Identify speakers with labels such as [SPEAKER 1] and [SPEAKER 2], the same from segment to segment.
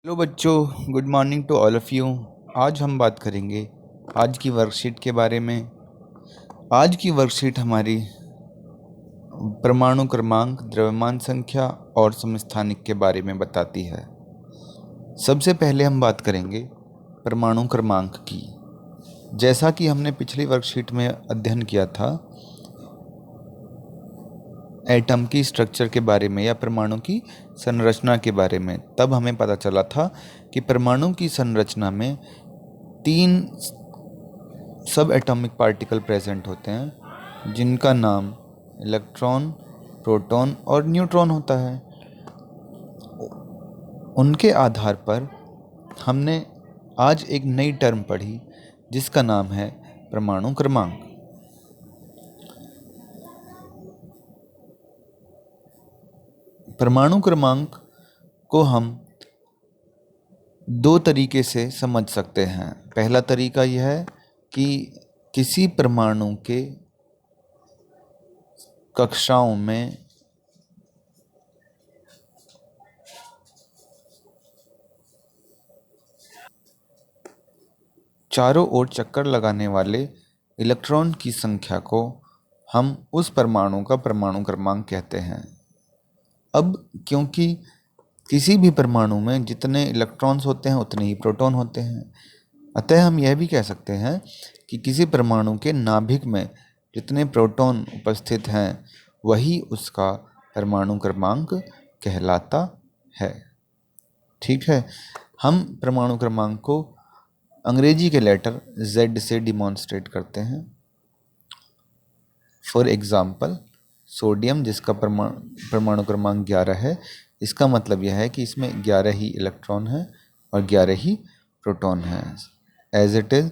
[SPEAKER 1] Hello बच्चों, good morning to all of you. आज हम बात करेंगे आज की वर्कशीट के बारे में। आज की वर्कशीट हमारी परमाणु क्रमांक, द्रव्यमान संख्या और समस्थानिक के बारे में बताती है। सबसे पहले हम बात करेंगे परमाणु क्रमांक की। जैसा कि हमने पिछली वर्कशीट में अध्ययन किया था एटम की स्ट्रक्चर के बारे में या परमाणु की संरचना के बारे में, तब हमें पता चला था कि परमाणु की संरचना में 3 सब एटॉमिक पार्टिकल प्रेजेंट होते हैं, जिनका नाम इलेक्ट्रॉन, प्रोटॉन और न्यूट्रॉन होता है। उनके आधार पर हमने आज एक नई टर्म पढ़ी जिसका नाम है परमाणु क्रमांक। परमाणु क्रमांक को हम 2 तरीके से समझ सकते हैं। पहला तरीका यह है कि किसी परमाणु के कक्षाओं में चारों ओर चक्कर लगाने वाले इलेक्ट्रॉन की संख्या को हम उस परमाणु का परमाणु क्रमांक कहते हैं। अब क्योंकि किसी भी परमाणु में जितने इलेक्ट्रॉन्स होते हैं उतने ही प्रोटॉन होते हैं, अतः हम यह भी कह सकते हैं कि किसी परमाणु के नाभिक में जितने प्रोटॉन उपस्थित हैं वही उसका परमाणु क्रमांक कहलाता है। ठीक है, हम परमाणु क्रमांक को अंग्रेजी के लेटर Z से डिमॉन्स्ट्रेट करते हैं। फॉर एग्जाम्पल, सोडियम जिसका परमाणु क्रमांक 11 है, इसका मतलब यह है कि इसमें 11 ही इलेक्ट्रॉन हैं और 11 ही प्रोटॉन हैं। एज इट इज़,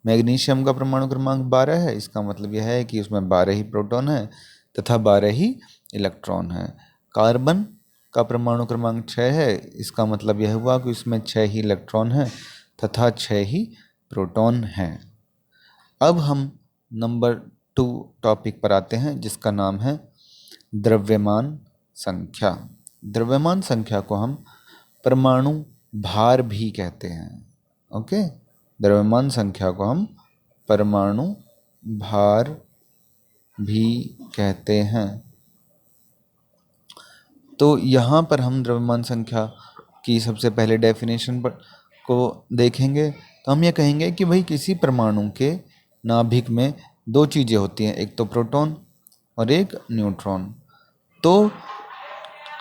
[SPEAKER 1] मैग्नीशियम का परमाणु क्रमांक 12 है, इसका मतलब यह है कि उसमें 12 ही प्रोटॉन हैं तथा 12 ही इलेक्ट्रॉन हैं। कार्बन का परमाणु क्रमांक 6 है, इसका मतलब यह हुआ कि उसमें 6 ही इलेक्ट्रॉन हैं तथा 6 ही प्रोटॉन हैं। अब हम नंबर 2 टॉपिक पर आते हैं जिसका नाम है द्रव्यमान संख्या। द्रव्यमान संख्या को हम परमाणु भार भी कहते हैं। ओके, द्रव्यमान संख्या को हम परमाणु भार भी कहते हैं। तो यहाँ पर हम द्रव्यमान संख्या की सबसे पहले डेफिनेशन पर को देखेंगे तो हम ये कहेंगे कि भाई किसी परमाणु के नाभिक में 2 चीज़ें होती हैं, एक तो प्रोटॉन और एक न्यूट्रॉन। तो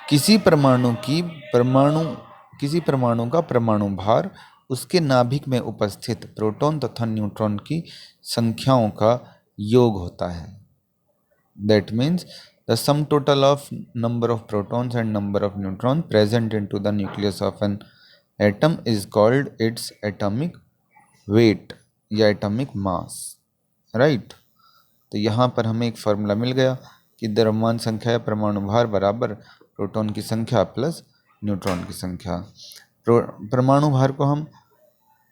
[SPEAKER 1] किसी परमाणु का परमाणु भार उसके नाभिक में उपस्थित प्रोटॉन तथा न्यूट्रॉन की संख्याओं का योग होता है। That means the sum total of number of protons and number of neutrons present into the nucleus of an atom is called its atomic weight या atomic mass, right? तो यहाँ पर हमें एक फार्मूला मिल गया कि द्रव्यमान संख्या या परमाणु भार बराबर प्रोटॉन की संख्या प्लस न्यूट्रॉन की संख्या। परमाणु भार को हम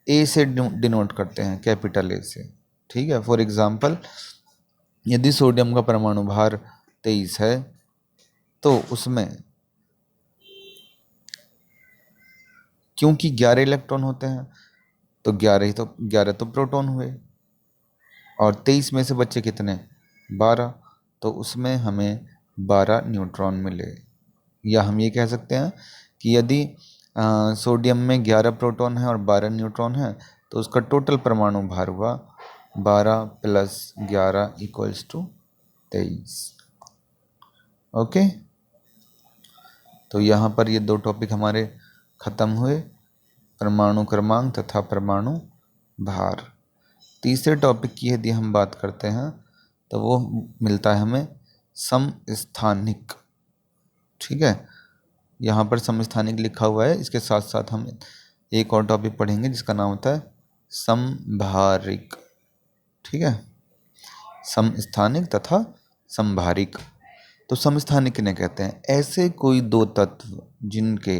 [SPEAKER 1] ए से डिनोट करते हैं, कैपिटल ए से। ठीक है, फॉर एग्जाम्पल, यदि सोडियम का परमाणु भार 23 है तो उसमें क्योंकि 11 इलेक्ट्रॉन होते हैं तो 11 तो प्रोटॉन हुए और 23 में से बच्चे कितने, 12, तो उसमें हमें 12 न्यूट्रॉन मिले। या हम ये कह सकते हैं कि यदि सोडियम में 11 प्रोटॉन है और 12 न्यूट्रॉन है तो उसका टोटल परमाणु भार हुआ 12 + 11 = 23। ओके, तो यहाँ पर ये 2 टॉपिक हमारे ख़त्म हुए, परमाणु क्रमांक तथा परमाणु भार। तीसरे टॉपिक की यदि हम बात करते हैं तो वो मिलता है हमें समस्थानिक। ठीक है, यहाँ पर समस्थानिक लिखा हुआ है, इसके साथ साथ हम एक और टॉपिक पढ़ेंगे जिसका नाम होता है समभारिक। ठीक है, समस्थानिक तथा समभारिक। तो समस्थानिक किन्हें कहते हैं? ऐसे कोई 2 तत्व जिनके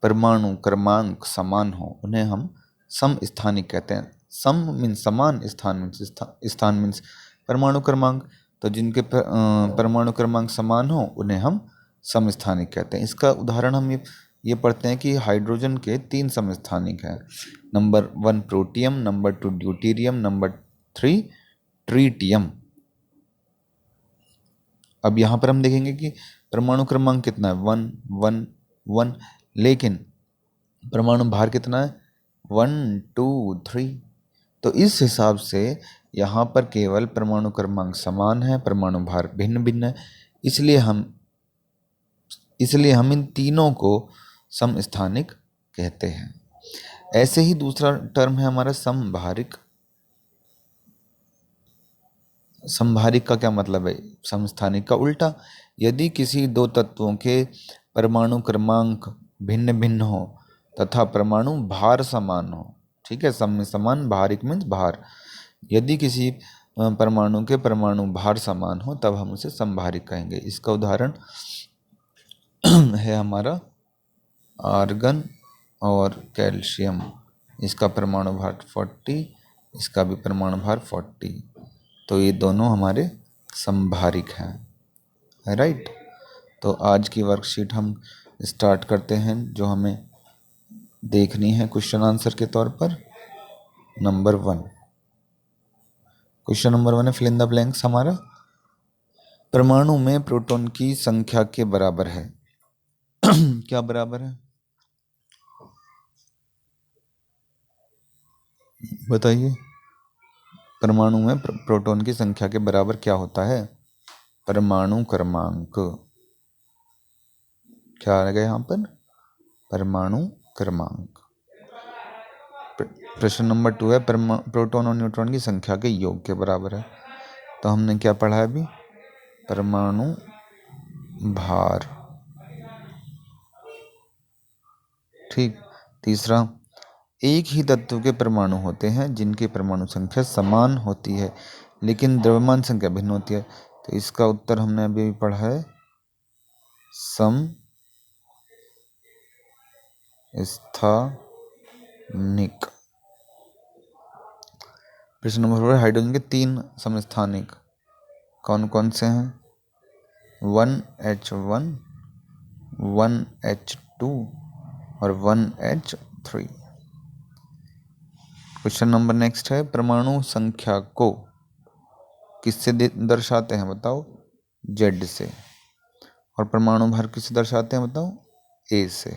[SPEAKER 1] परमाणु क्रमांक समान हो उन्हें हम समस्थानिक कहते हैं। सम मीन्स समान, स्थान मीन्स परमाणु क्रमांक। तो जिनके परमाणु क्रमांक समान हो उन्हें हम समस्थानिक कहते हैं। इसका उदाहरण हम ये ये पढ़ते हैं कि हाइड्रोजन के 3 समस्थानिक हैं। Number 1 protium, number 2 deuterium, number 3 tritium. अब यहाँ पर हम देखेंगे कि परमाणु क्रमांक कितना है, 1 1 1, लेकिन परमाणु भार कितना है, 1 2 3। तो इस हिसाब से यहाँ पर केवल परमाणु क्रमांक समान है, परमाणु भार भिन्न भिन्न है, इसलिए हम इन तीनों को समस्थानिक कहते हैं। ऐसे ही दूसरा टर्म है हमारा समभारिक। समभारिक का क्या मतलब है, समस्थानिक का उल्टा। यदि किसी दो तत्वों के परमाणु क्रमांक भिन्न भिन्न हो तथा परमाणु भार समान हो, ठीक है, सम में समान, भारिक मीन्स भार। यदि किसी परमाणु के परमाणु भार समान हो तब हम उसे समभारिक कहेंगे। इसका उदाहरण है हमारा आर्गन और कैल्शियम। इसका परमाणु भार 40, इसका भी परमाणु भार 40, तो ये दोनों हमारे समभारिक हैं, राइट। तो आज की वर्कशीट हम स्टार्ट करते हैं, जो हमें देखनी है क्वेश्चन आंसर के तौर पर। नंबर 1, क्वेश्चन नंबर 1 है फिल इन द ब्लैंक्स। हमारा परमाणु में प्रोटॉन की संख्या के बराबर है। क्या बराबर है बताइए। परमाणु में प्रोटॉन की संख्या के बराबर क्या होता है, परमाणु क्रमांक। क्या आ गया यहाँ पर, परमाणु क्रमांक। प्रश्न नंबर 2 है प्रोटॉन और न्यूट्रॉन की संख्या के योग के बराबर है। तो हमने क्या पढ़ा है अभी, परमाणु भार, ठीक। तीसरा, एक ही तत्व के परमाणु होते हैं जिनकी परमाणु संख्या समान होती है लेकिन द्रव्यमान संख्या भिन्न होती है। तो इसका उत्तर हमने अभी पढ़ा है, समस्थानिक। प्रश्न नंबर 4, हाइड्रोजन के 3 समस्थानिक कौन कौन से हैं, 1H1, 1H2 और 1H3। क्वेश्चन नंबर नेक्स्ट है, परमाणु संख्या को किससे दर्शाते हैं बताओ, Z से। और परमाणु भार किससे दर्शाते हैं बताओ, A से।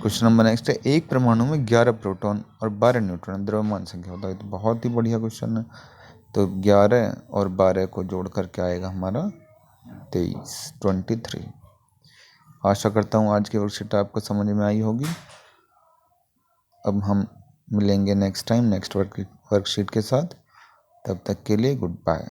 [SPEAKER 1] क्वेश्चन नंबर नेक्स्ट है, एक परमाणु में 11 प्रोटॉन और 12 न्यूट्रॉन द्रव्यमान संख्या होता है। तो बहुत ही बढ़िया क्वेश्चन है। तो 11 और 12 को जोड़ कर क्या आएगा हमारा 23। आशा करता हूँ आज की वर्कशीट आपको समझ में आई होगी। अब हम मिलेंगे नेक्स्ट टाइम नेक्स्ट वर्कशीट के साथ। तब तक के लिए गुड बाय।